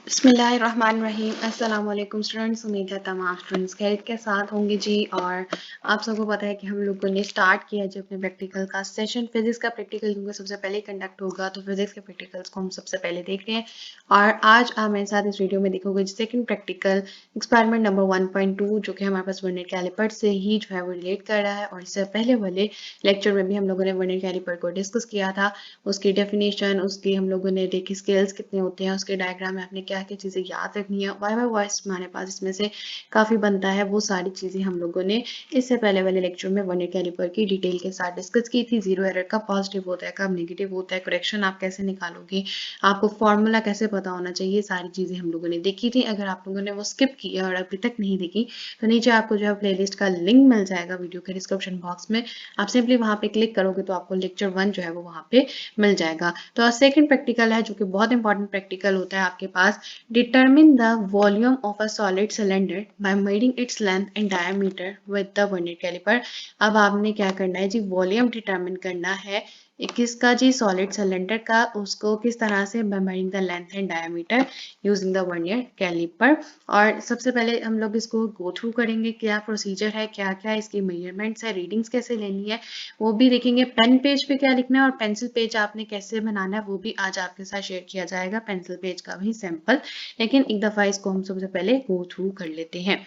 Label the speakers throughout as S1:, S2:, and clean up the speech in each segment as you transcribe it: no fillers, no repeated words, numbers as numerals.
S1: बिस्मिल्लाहिर्रहमानिर्रहीम। अस्सलाम वालेकुम स्टूडेंट्स। उम्मीद है तमाम स्टूडेंट्स खैरियत के साथ होंगे जी। और आप सबको पता है कि हम लोगों ने स्टार्ट किया जो अपने प्रैक्टिकल का सेशन। फिजिक्स का प्रैक्टिकल क्योंकि सबसे पहले कंडक्ट होगा तो फिजिक्स के प्रैक्टिकल्स को हम सबसे पहले देख रहे हैं। और आज आप मेरे साथ इस वीडियो में देखोगे सेकंड प्रैक्टिकल एक्सपेरिमेंट नंबर 1.2 जो कि हमारे पास वर्नियर कैलिपर से ही जो है वो रिलेट कर रहा है। और इससे पहले वाले लेक्चर में भी हम लोगों ने वर्नियर कैलिपर को डिस्कस किया था, उसकी डेफिनेशन, उसकी हम लोगों ने देखी स्केल्स कितने होते हैं, उसके डायग्राम में आपने क्या क्या चीज़ें याद रखनी है, वाई बाय वॉइस हमारे पास इसमें से काफ़ी बनता है। वो सारी चीज़ें हम लोगों ने इससे पहले वाले लेक्चर में वर्नियर कैलिपर की डिटेल के साथ डिस्कस की थी। जीरो एरर कब पॉजिटिव होता है, कब नेगेटिव होता है, करेक्शन आप कैसे निकालोगे, आपको फॉर्मूला कैसे पता होना चाहिए, सारी चीज़ें हम लोगों ने देखी थी। अगर आप लोगों ने वो स्किप किया और अभी तक नहीं देखी तो नीचे आपको जो है प्लेलिस्ट का लिंक मिल जाएगा वीडियो के डिस्क्रिप्शन बॉक्स में। आप सिंपली वहाँ पे क्लिक करोगे तो आपको लेक्चर 1 जो है वो वहाँ पे मिल जाएगा। तो सेकंड प्रैक्टिकल है जो कि बहुत इंपॉर्टेंट प्रैक्टिकल होता है आपके पास। Determine the volume of a solid cylinder by measuring its length and diameter with the vernier caliper. अब आपने क्या करना है जी, वॉल्यूम डिटरमिन करना है किसका जी, सॉलिड सिलेंडर का। उसको किस तरह से, by measuring the length and diameter using the vernier caliper. और सबसे पहले हम लोग इसको गो थ्रू करेंगे, क्या प्रोसीजर है, क्या क्या इसकी मेजरमेंट्स है, रीडिंग्स कैसे लेनी है वो भी देखेंगे। पेन पेज पे क्या लिखना है और पेंसिल पेज आपने कैसे बनाना है वो भी आज आपके साथ शेयर किया जाएगा, पेंसिल पेज का भी सैंपल। लेकिन एक दफ़ा इसको हम सबसे पहले गो थ्रू कर लेते हैं।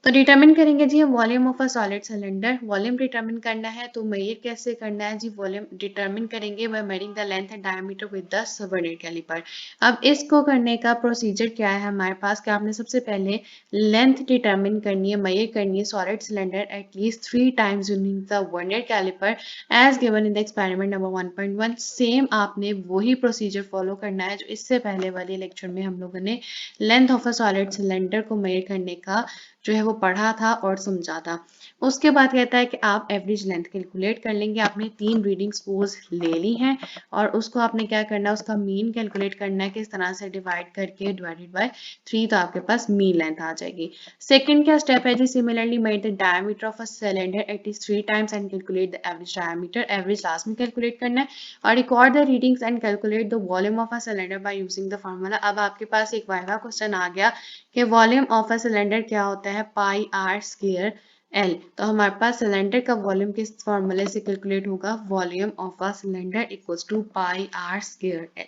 S1: तो डिटरमिन करेंगे जी हम volume of a solid cylinder. Volume determine करना है तो मेजर कैसे करना है जी, वॉल्यूम डिटरमिन करेंगे by measuring the length and diameter with the vernier caliper. अब इसको करने का प्रोसीजर क्या है हमारे पास, कि आपने सबसे पहले लेंथ डिटरमिन करनी है, मेजर करनी है solid cylinder at least 3 times using the vernier caliper as given in the experiment number 1.1। Same आपने वही प्रोसीजर फॉलो करना है जो इससे पहले वाले लेक्चर में हम लोगों ने length of a solid cylinder को मेजर करने का जो है वो पढ़ा था और समझा था। उसके बाद कहता है कि आप एवरेज लेंथ कैलकुलेट कर लेंगे। आपने 3 रीडिंग सपोज ले ली हैं और उसको आपने क्या करना है, उसका मीन कैलकुलेट करना है, किस तरह से डिवाइड करके डिवाइडेड बाय 3 तो आपके पास मीन लेंथ आ जाएगी। सेकंड क्या स्टेप है जी, similarly measure the diameter of a cylinder at least 3 times and calculate the average diameter. Average last में कैलकुलेट करना है और record the readings and calculate the volume of a cylinder by using the formula. अब आपके पास एक viva question आ गया कि volume of a cylinder क्या होता है, पाई आर स्क्वायर एल। तो हमारे पास सिलेंडर का वॉल्यूम किस फॉर्मूले से कैलकुलेट होगा, volume of a cylinder equals to pi are square l.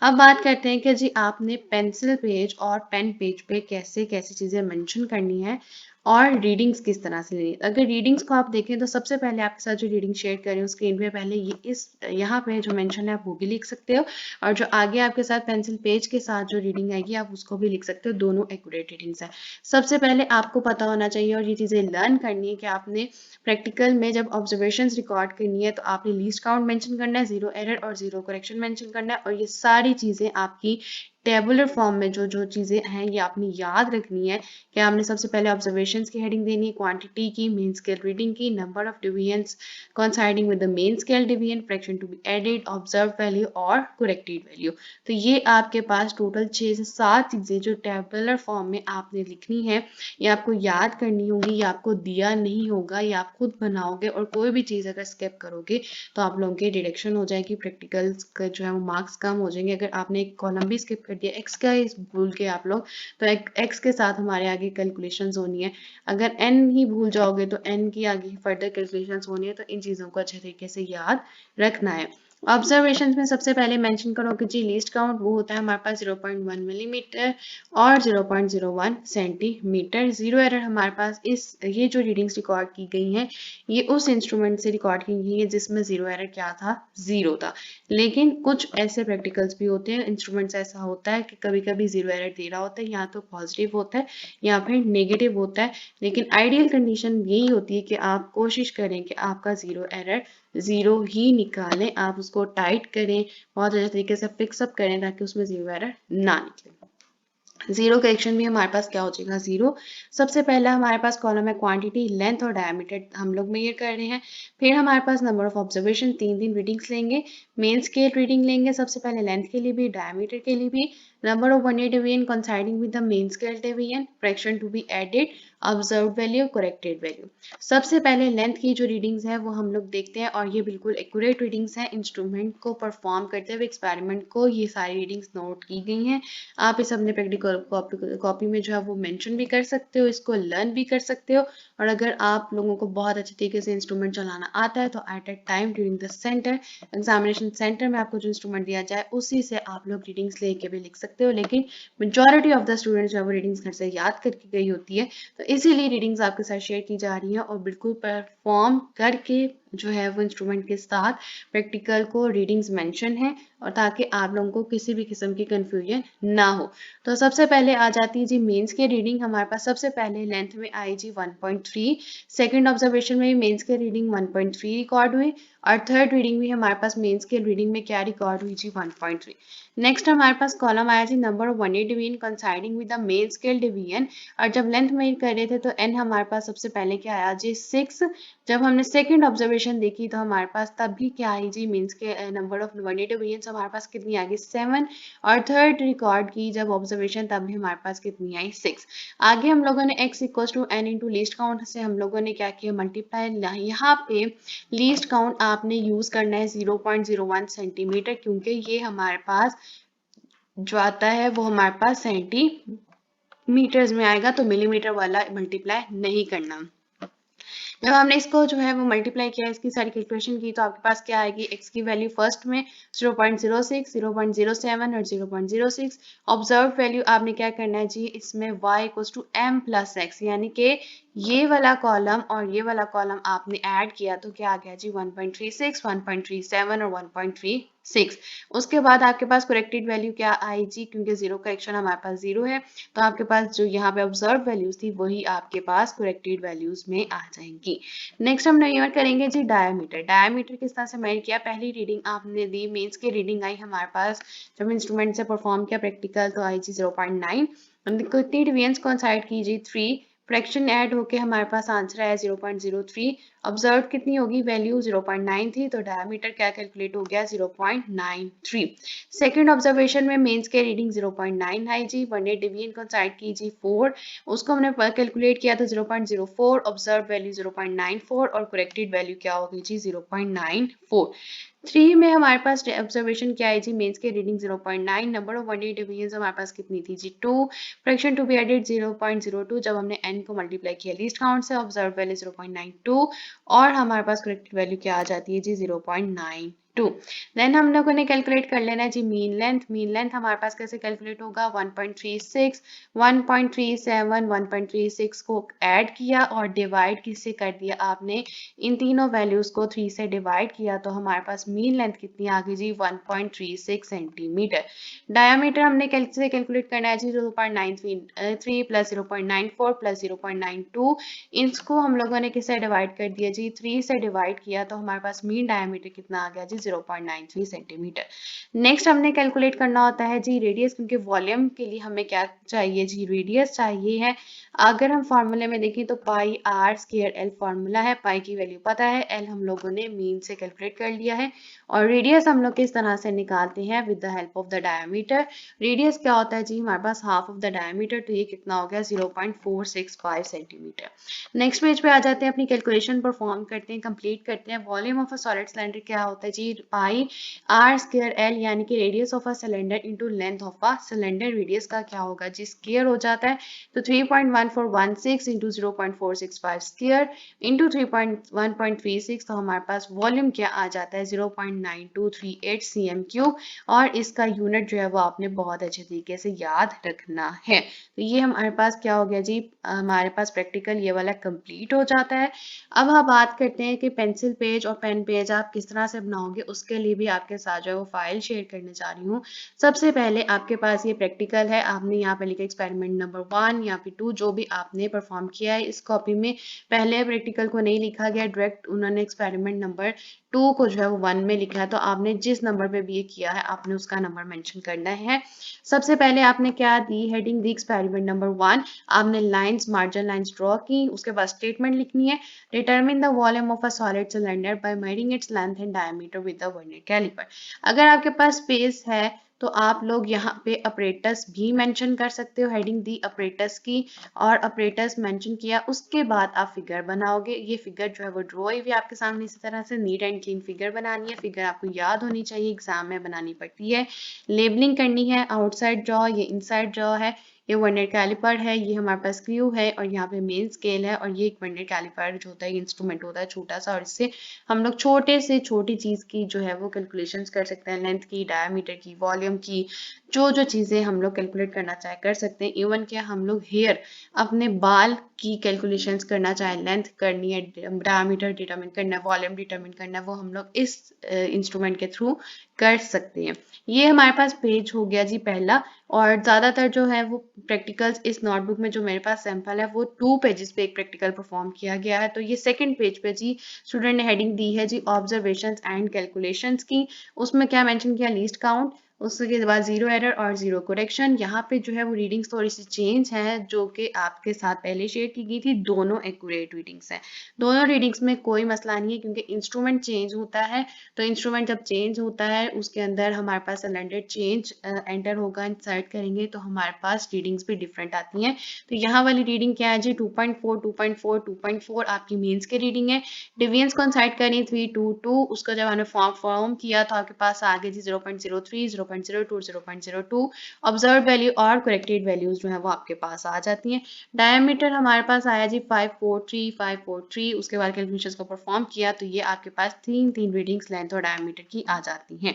S1: अब बात करते हैं कि जी आपने पेंसिल पेज और पेन पेज पे कैसे कैसे चीज़ें मेंशन करनी है और रीडिंग्स किस तरह से लेनी है। अगर रीडिंग्स को आप देखें तो सबसे पहले आपके साथ जो रीडिंग शेयर कर रही हूँ स्क्रीन पे, पहले ये इस यहाँ पे जो मेंशन है आप वो भी लिख सकते हो और जो आगे आपके साथ पेंसिल पेज के साथ जो रीडिंग आएगी आप उसको भी लिख सकते हो, दोनों एक्यूरेट रीडिंग्स है। सबसे पहले आपको पता होना चाहिए और ये चीज़ें लर्न करनी है कि आपने प्रैक्टिकल में जब ऑब्जर्वेशंस रिकॉर्ड करनी है तो आपने लीस्ट काउंट मेंशन करना है, जीरो एरर और जीरो करेक्शन मेंशन करना है। और ये सारी चीज़ें आपकी टेबुलर फॉर्म में जो जो चीज़ें हैं ये आपने याद रखनी है कि आपने सबसे पहले ऑब्जर्वेशंस की हेडिंग देनी है, क्वांटिटी की, मेन स्केल रीडिंग की, number of divisions coinciding with the main scale division, fraction to be added, observed value और corrected value। तो ये आपके पास टोटल 6 से 7 चीज़ें जो टेबुलर फॉर्म में आपने लिखनी है, ये आपको याद करनी होगी, ये आपको दिया नहीं होगा, ये आप खुद बनाओगे। और कोई भी चीज़ अगर स्किप करोगे तो आप लोगों की डिडक्शन हो जाएगी, प्रैक्टिकल्स का जो है वो मार्क्स कम हो जाएंगे। अगर आपने एक कॉलम भी स्किप कर दिया एक्स का भूल के आप लोग, तो एक्स के साथ हमारे आगे कैलकुलेशंस होनी है। अगर एन ही भूल जाओगे तो एन की आगे फर्दर कैलकुलेशंस होनी है। तो इन चीज़ों को अच्छे तरीके से याद रखना है। ऑब्जर्वेशंस में सबसे पहले मेंशन करो कि जी लीस्ट काउंट वो होता है हमारे पास 0.1 मिलीमीटर और 0.01 सेंटीमीटर। जीरो एरर हमारे पास ये जो रीडिंग्स रिकॉर्ड की गई हैं ये उस इंस्ट्रूमेंट से रिकॉर्ड की गई है जिसमें जीरो एरर क्या था, जीरो था। लेकिन कुछ ऐसे प्रैक्टिकल्स भी होते हैं, इंस्ट्रूमेंट्स ऐसा होता है कि कभी कभी जीरो एरर दे रहा होता है, या तो पॉजिटिव होता है या फिर नेगेटिव होता है। लेकिन आइडियल कंडीशन यही होती है कि आप कोशिश करें कि आपका जीरो एरर जीरो ही निकालें, आप उसको टाइट करें, बहुत अच्छे तरीके से फिक्सअप करें ताकि उसमें जीरो एरर ना निकले। जीरो करेक्शन भी हमारे पास क्या हो जाएगा, जीरो। सबसे पहला हमारे पास कॉलम है क्वांटिटी, लेंथ और डायमीटर हम लोग मेजर कर रहे हैं। फिर हमारे पास नंबर ऑफ ऑब्जर्वेशन, तीन तीन रीडिंग्स लेंगे, मेन स्केल रीडिंग लेंगे सबसे पहले लेंथ के लिए भी, डायमीटर के लिए भी, number of vernier deviation coinciding with the main scale deviation, fraction to be added, observed value, corrected value। सबसे पहले लेंथ की जो रीडिंग्स है वो हम लोग देखते हैं और ये बिल्कुल एक्यूरेट रीडिंग्स है। इंस्ट्रूमेंट को परफॉर्म करते हुए एक्सपेरिमेंट को ये सारी रीडिंग्स नोट की गई हैं। आप इस अपने प्रैक्टिकल कॉपी में जो है वो मेंशन भी कर सकते हो, इसको लर्न भी कर सकते हो। और अगर आप लोगों को बहुत अच्छे तरीके से इंस्ट्रूमेंट चलाना आता है तो at a time during the centre examination centre में आपको जो इंस्ट्रूमेंट दिया जाए उसी से आप लोग रीडिंग्स लेके भी लिख सकते हो। लेकिन मेजॉरिटी ऑफ द स्टूडेंट्स जो है वो रीडिंग्स घर से याद करके गई होती है, तो इसीलिए रीडिंग्स आपके साथ शेयर की जा रही है और बिल्कुल परफॉर्म करके जो है वो इंस्ट्रूमेंट के साथ प्रैक्टिकल को रीडिंग्स मेंशन है और ताकि आप लोगों को किसी भी किस्म की कंफ्यूजन ना हो। तो सबसे पहले आ जाती है जी मेंस की रीडिंग। हमारे पास सबसे पहले लेंथ में आई जी 1.3, सेकंड ऑब्जर्वेशन में मेंस की रीडिंग 1.3 रिकॉर्ड हुई और थर्ड रीडिंग भी हमारे पास मेंस की रीडिंग में क्या रिकॉर्ड हुई जी 1.3। नेक्स्ट हमारे पास कॉलम आया जी number of vernier division coinciding with the main scale division, और जब लेंथ मेजर कर रहे थे तो एन हमारे पास सबसे पहले क्या आया जी 6। जब हमने सेकंड ऑब्जर्वेशन देखी तो हमारे पास तब भी क्या आई जी मीन्स के नंबर ऑफ वर्नियर डिवीजन हमारे पास कितनी आ गई 7, और थर्ड रिकॉर्ड की जब ऑब्जर्वेशन तब भी हमारे पास कितनी आई 6। आगे हम लोगों ने x equal to n into least count से हम लोगों ने क्या किया मल्टीप्लाई। यहाँ पे लीस्ट काउंट आपने यूज करना है 0.01 सेंटीमीटर, क्योंकि ये हमारे पास जो आता है वो हमारे पास सेंटीमीटर्स में आएगा, तो मिलीमीटर वाला मल्टीप्लाई नहीं करना। जब हमने इसको जो है वो मल्टीप्लाई किया, इसकी सारी कैलकुलेशन की, तो आपके पास क्या आएगी x की वैल्यू फर्स्ट में 0.06, 0.07 और 0.06। ऑब्जर्व वैल्यू आपने क्या करना है जी इसमें y equals to m plus x, यानी कि ये वाला कॉलम और ये वाला कॉलम आपने ऐड किया तो क्या आ गया जी 1.36, 1.37 और 1.36। उसके बाद आपके पास करेक्टेड वैल्यू क्या आई जी, क्योंकि जीरो करेक्शन हमारे पास जीरो है तो आपके पास जो यहाँ पे ऑब्जर्व वैल्यूज थी वही आपके पास करेक्टेड वैल्यूज में आ जाएंगी। नेक्स्ट हम मेजर करेंगे जी डायमीटर। डायमीटर किस तरह से मेजर किया, पहली रीडिंग आपने दी मेंस की रीडिंग आई हमारे पास जब इंस्ट्रूमेंट से परफॉर्म किया प्रैक्टिकल तो आई जी 0.9। कितनी डिवीजन्स कोइंसाइड की जी 3, फ्रैक्शन ऐड होके हमारे पास आंसर आया 0.03। ऑब्जर्व कितनी होगी वैल्यू 0.9 थी तो डायमीटर क्या कैलकुलेट हो गया 0.93। सेकंड ऑब्जर्वेशन में मेंस के रीडिंग 0.9 आई जी, वर्नियर डिवीजन कोइंसाइड की जी 4, उसको हमने कैलकुलेट किया तो 0.04, ऑब्जर्व वैल्यू 0.94 और करेक्टेड वैल्यू क्या होगी जी 0.94। 3 में हमारे पास ऑब्जर्वेशन क्या है जी मेंस के reading 0.9, number of vernier division हमारे पास कितनी थी जी 2, फ्रैक्शन टू बी एडेड 0.02, जब हमने n को मल्टीप्लाई किया लीस्ट काउंट से ऑब्जर्व वैल्यू 0.92 और हमारे पास करेक्टेड वैल्यू क्या आ जाती है जी 0.92। देन हम लोगों ने कैलकुलेट कर लेना है G mean length. Mean length हमारे पास कैसे कैलकुलेट होगा 1.36, 1.37, 1.36 को ऐड किया और डिवाइड किससे कर दिया आपने, इन तीनों वैल्यूज को 3 से डिवाइड किया तो हमारे पास मीन लेंथ कितनी आ गई जी 1.36 सेंटीमीटर। डायामीटर हमने कैसे कैलकुलेट करना है जी 0.93 प्लस 0.94 प्लस 0.92, इसको हम लोगों ने किससे डिवाइड कर दिया जी 3 से डिवाइड किया तो हमारे पास मीन डायमीटर कितना आ गया जी 0.93 सेंटीमीटर। नेक्स्ट हमने कैलकुलेट करना होता है जी रेडियस, क्योंकि वॉल्यूम के लिए हमें क्या चाहिए जी रेडियस चाहिए है। अगर हम फार्मूले में देखें तो पाई आर स्क्वायर एल फार्मूला है, पाई की वैल्यू पता है, एल हम लोगों ने मीन से कैलकुलेट कर लिया है और रेडियस हम लोग किस तरह से निकालते हैं with the help of the diameter. Radius क्या होता है जी हमारे पास हाफ ऑफ द डायमीटर, तो ये कितना हो गया 0.465 सेंटीमीटर। नेक्स्ट पेज पे आ जाते हैं, अपनी कैलकुलेशन परफॉर्म करते हैं, कंप्लीट करते हैं। Volume of a solid cylinder क्या होता है जी पाई आर स्क्वायर एल, यानी कि radius of a cylinder into length of a cylinder. Radius का क्या होगा जी स्क्वायर हो जाता है तो 3.1416 इंटू 0.465 स्क्वायर इंटू 1.36, तो हमारे पास वॉल्यूम क्या आ जाता है 0.9238 cm क्यूब, और इसका यूनिट जो है वो आपने बहुत अच्छे तरीके से याद रखना है। तो ये हमारे पास क्या हो गया जी, हमारे पास प्रैक्टिकल ये वाला कंप्लीट हो जाता है। अब हम बात करते हैं कि पेंसिल पेज और पेन पेज आप किस तरह से बनाओगे, उसके लिए भी आपके साथ जो है वो फाइल शेयर करने जा रही हूँ। सबसे पहले आपके पास ये प्रैक्टिकल है, आपने यहाँ पे लिखा एक्सपेरिमेंट नंबर 1 या फिर 2 जो भी आपने परफॉर्म किया है। इस कॉपी में पहले प्रैक्टिकल को नहीं लिखा गया, डायरेक्ट उन्होंने एक्सपेरिमेंट नंबर 2 को जो है वो 1 में लिखा है, तो आपने जिस नंबर पे भी ये किया है आपने उसका नंबर मेंशन करना है। सबसे पहले आपने क्या दी हेडिंग दी एक्सपेरिमेंट नंबर 1, आपने लाइंस मार्जिन लाइंस ड्रॉ की, उसके बाद स्टेटमेंट लिखनी है determine the volume of a solid cylinder by measuring its length and diameter with the vernier caliper. अगर आपके पास स्पेस है तो आप लोग यहाँ पे अपरेटस भी मेंशन कर सकते हो, हेडिंग दी अपरेटस की, और अपरेटस मेंशन किया, उसके बाद आप फिगर बनाओगे। ये फिगर जो है वो ड्रॉ हुई आपके सामने इसी तरह से नीट एंड क्लीन फिगर बनानी है। फिगर आपको याद होनी चाहिए, एग्जाम में बनानी पड़ती है। लेबलिंग करनी है, आउटसाइड ड्रॉ, ये इनसाइड ड्रॉ है, ये वर्नियर कैलिपर है, ये हमारे पास स्क्रू है, और यहाँ पे मेन स्केल है, और ये एक वर्नियर कैलिपर जो होता है इंस्ट्रूमेंट होता है छोटा सा, और इससे हम लोग छोटे से छोटी चीज की जो है वो कैलकुलेशंस कर सकते हैं, लेंथ की, डायमीटर की, वॉल्यूम की, जो चीजें हम लोग कैलकुलेट करना चाहे कर सकते हैं। इवन क्या हम लोग हेयर, अपने बाल की कैलकुलेशंस करना चाहे, लेंथ करनी है, डायमीटर डिटरमिन करना है, वॉल्यूम डिटरमिन करना है, वो हम लोग इस इंस्ट्रूमेंट के थ्रू कर सकते हैं। ये हमारे पास पेज हो गया जी पहला। और ज़्यादातर जो है वो प्रैक्टिकल्स इस नोटबुक में जो मेरे पास सैंपल है वो 2 पेजेस पे एक प्रैक्टिकल परफॉर्म किया गया है। तो ये सेकंड पेज पे जी स्टूडेंट ने हेडिंग दी है जी ऑब्जर्वेशंस एंड कैलकुलेशंस की। उसमें क्या मेंशन किया, लीस्ट काउंट, उसके बाद जीरो एरर और जीरो करेक्शन। यहाँ पे जो है वो रीडिंग्स थोड़ी सी चेंज है जो कि आपके साथ पहले शेयर की गई थी, दोनों एक्यूरेट रीडिंग्स हैं। दोनों रीडिंग्स में कोई मसला नहीं है क्योंकि इंस्ट्रूमेंट चेंज होता है। तो इंस्ट्रूमेंट जब चेंज होता है उसके अंदर हमारे पास सिलेंडर चेंज एंटर होगा, इंसर्ट करेंगे तो हमारे पास रीडिंग्स भी डिफरेंट आती हैं। तो यहाँ वाली रीडिंग क्या है जी, 2.4 2.4 2.4 आपकी मेंस की रीडिंग है। डिविजन्स को इंसर्ट करें 322, उसको जब हमने फॉर्म किया तो आपके पास आ गए जी 0.03 0.02 0.02। ऑब्जर्व वैल्यू और करेक्टेड वैल्यूज जो है वो आपके पास आ जाती हैं। डायमीटर हमारे पास आया जी 543 उसके बाद कैलकुलेशंस को परफॉर्म किया तो ये आपके पास तीन रीडिंग्स लेंथ और डायमीटर की आ जाती हैं।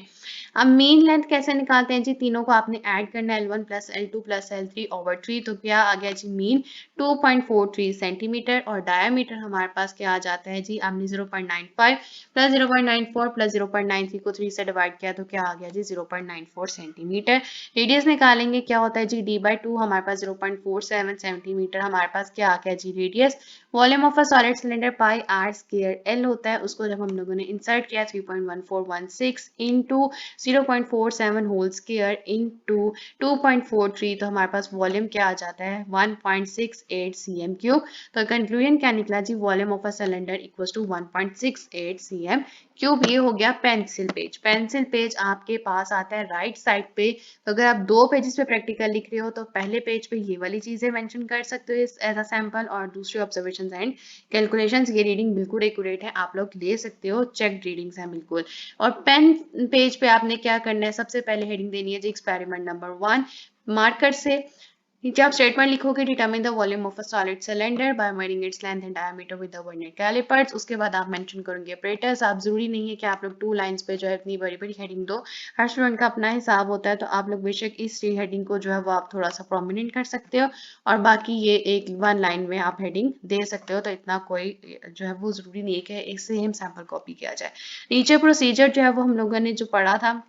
S1: अब मीन लेंथ कैसे निकालते हैं जी, तीनों को आपने ऐड करना है, L1 plus L2 plus L3 over 3। तो क्या आ गया जी, मीन 2.43 सेंटीमीटर, और डायमीटर हमारे पास क्या आ जाता है जी, आपने 0.95 प्लस 0.94 प्लस 0.93 को 3 से डिवाइड किया तो क्या आ गया जी 0.94 सेंटीमीटर। रेडियस निकालेंगे, क्या होता है जी, d/2 हमारे पास 0.47 सेंटीमीटर हमारे पास क्या आ गया जी radius. Volume of a solid cylinder pi are square L होता है, उसको जब हम लोगों ने इंसर्ट किया 3.1416 इंटू 0.47 होल स्क्वायर इंटू 2.43, तो हमारे पास वॉल्यूम क्या आ जाता है 1.68 cm क्यूब। तो कंक्लूजन क्या निकला जी, volume of a cylinder equals to 1.68 cm cube. ये हो गया पेंसिल पेज। पेंसिल पेज आपके पास आता है राइट साइड पे। तो अगर आप 2 पेजेस पे प्रैक्टिकल लिख रहे हो तो पहले पेज पे ये वाली चीजें मेंशन कर सकते हो एज अ सैंपल, और दूसरे ऑब्जर्वेशंस एंड कैलकुलेशंस, ये रीडिंग बिल्कुल एक्यूरेट है, आप लोग ले सकते हो, चेक रीडिंग्स हैं बिल्कुल। और पेन पेज पे आपने क्या करना है, सबसे पहले हेडिंग देनी है जी एक्सपेरिमेंट नंबर 1। मार्कर से नीचे आप स्टेटमेंट लिखोगे, determine the volume of a solid cylinder by measuring its length and diameter with the vernier calipers. उसके बाद आप मेंशन करोगे ऑपरेटर्स। आप जरूरी नहीं है कि आप लोग 2 लाइंस पे जो है इतनी बड़ी बड़ी हेडिंग दो, हर स्टूडेंट का अपना हिसाब होता है। तो आप लोग बेशक इस हेडिंग को जो है वो आप थोड़ा सा प्रोमिनेंट कर सकते हो, और बाकी ये एक 1 लाइन में आप हेडिंग दे सकते हो। तो इतना कोई जो है वो जरूरी नहीं है कि एक सेम सैंपल कॉपी किया जाए। नीचे प्रोसीजर जो है वो हम लोगों ने जो पढ़ा था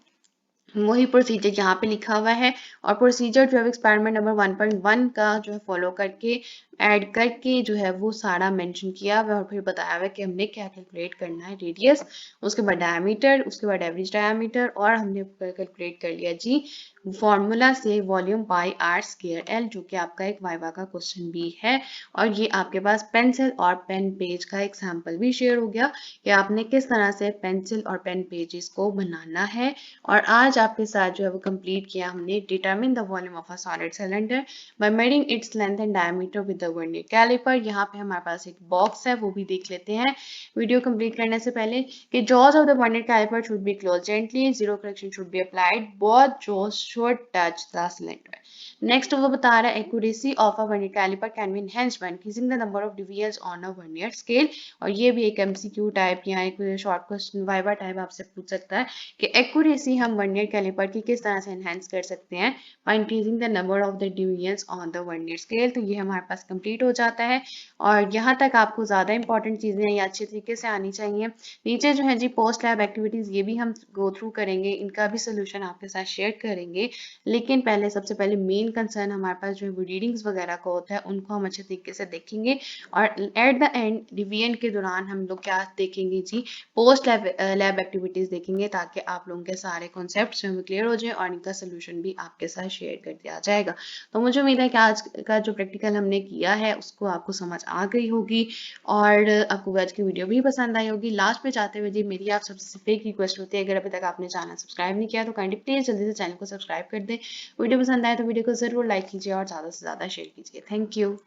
S1: वही प्रोसीजर यहाँ पे लिखा हुआ है, और प्रोसीजर जो है एक्सपेरिमेंट नंबर 1.1 का जो है फॉलो करके ऐड करके जो है वो सारा मेंशन किया हुआ है, और फिर बताया हुआ है कि हमने क्या कैलकुलेट करना है, रेडियस, उसके बाद डायमीटर, उसके बाद एवरेज डायमीटर, और हमने कैलकुलेट कर लिया जी फॉर्मूला से volume pi r square l, जो कि आपका एक वाइवा का क्वेश्चन भी है। और ये आपके पास पेंसिल और पेन पेज का एक सैंपल भी शेयर हो गया कि आपने किस तरह से पेंसिल और पेन पेजेस को बनाना है। और आज आपके साथ जो है वो कंप्लीट किया हमने determine the volume of a solid cylinder by measuring its length and diameter with the vernier caliper. यहाँ पे हमारे पास एक बॉक्स है, वो भी देख लेते हैं वीडियो कंप्लीट करने से पहले कि jaws of the vernier caliper should be closed gently, zero correction should be applied, both jaws should touch the cylinder। Next वो बता रहा है accuracy of a vernier caliper can be enhanced by increasing the number of divisions on a vernier scale. और ये भी एक MCQ type या एक शॉर्ट क्वेश्चन वाइवा टाइप आपसे पूछ सकता है कि एक्यूरेसी हम वर्नियर कैलिपर की किस तरह से एनहांस कर सकते हैं bye increasing the number of the divisions on the vernier scale. तो ये हमारे पास कंप्लीट हो जाता है, और यहाँ तक आपको ज़्यादा इंपॉर्टेंट चीज़ें या अच्छे तरीके से आनी चाहिए। नीचे जो है जी पोस्ट लैब एक्टिविटीज़, ये भी हम गो थ्रू करेंगे, इनका भी सोल्यूशन आपके साथ शेयर करेंगे। देखेंगे, लेकिन पहले सबसे पहले मेन कंसर्न हमारे पास जो है वो रीडिंग्स वगैरह का होता है, उनको हम अच्छे तरीके से देखेंगे और एट द एंड रिवीजन के दौरान हम लोग क्या देखेंगे जी, पोस्ट लैब एक्टिविटीज़ देखेंगे ताकि आप लोगों के सारे कॉन्सेप्ट जो है क्लियर हो जाए और इनका सोल्यूशन भी आपके साथ शेयर कर दिया जाएगा। तो मुझे उम्मीद है कि आज का जो प्रैक्टिकल हमने किया है उसको आपको समझ आ गई होगी और आपको आज की वीडियो भी पसंद आई होगी। लास्ट में जाते हुए जी मेरी आप सबसे सिर्फ एक रिक्वेस्ट होती है, अगर अभी तक आपने चैनल सब्सक्राइब नहीं किया तो काइंडली प्लीज़ जल्दी से चैनल को सब्सक्राइब कर दें। वीडियो पसंद आए तो वीडियो को ज़रूर लाइक कीजिए और ज़्यादा से ज़्यादा शेयर कीजिए। Thank you.